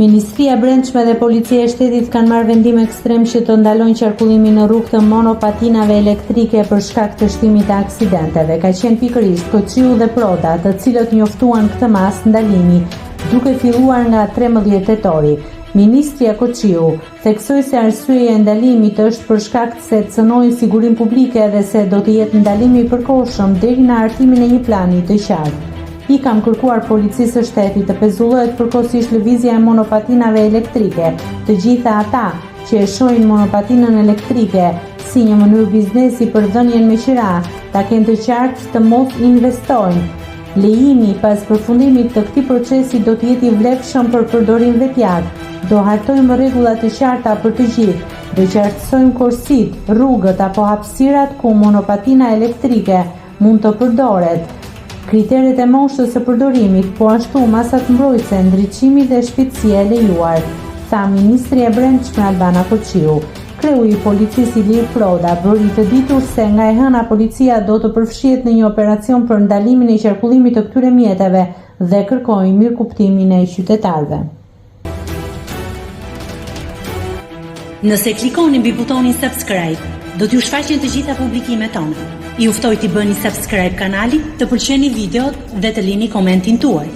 Ministria e Brendshme dhe Policia e Shtetit kanë marrë vendim ekstrem që të ndalojnë qarkullimin në rrugë të monopatinave elektrike për shkak të shtimit të aksidenteve. Ka qenë pikërisht Koçiu dhe Proda, të cilët njoftuan këtë mas ndalimi, duke filluar nga 13 tetori. Ministria Koçiu theksoi se arsyeja e ndalimit është për shkak se cënojnë sigurinë publike dhe se do të jetë ndalim i përkohshëm deri në hartimin e një plani të qartë. I kam kërkuar policisë së shtetit të pezullohet përkohësisht lëvizja e monopatinave elektrike. Të gjitha ata që e shohin monopatinën elektrike si një mënyrë biznesi për dhënien me qira, ta kenë të qartë të mos investojnë. Lejimi pas përfundimit të këtij procesi do të jetë i vlefshëm për përdorim vetjak. Do hartojmë rregulla të qarta për të gjithë. Do qartësojmë korsitë, rrugët apo hapësirat ku monopatina elektrike mund të përdoret. Kriteret e moshës së përdorimit, po ashtu masat mbrojtëse, ndriçimi dhe shpejtësia e lejuar, tha Ministri e Brendshme Albana Koçiu. Kreu i policisë Ilir Proda bëri të ditur se nga e hëna policia do të përfshihet në një operacion për ndalimin e qarkullimit të këtyre mjeteve dhe kërkoi mirëkuptimin e qytetarëve. Nëse klikoni mbi butonin subscribe, do t'ju shfaqen të gjitha publikimet tona. Ju ftoj t'i bëni subscribe kanalit, të pëlqeni videot dhe të lini komentin tuaj.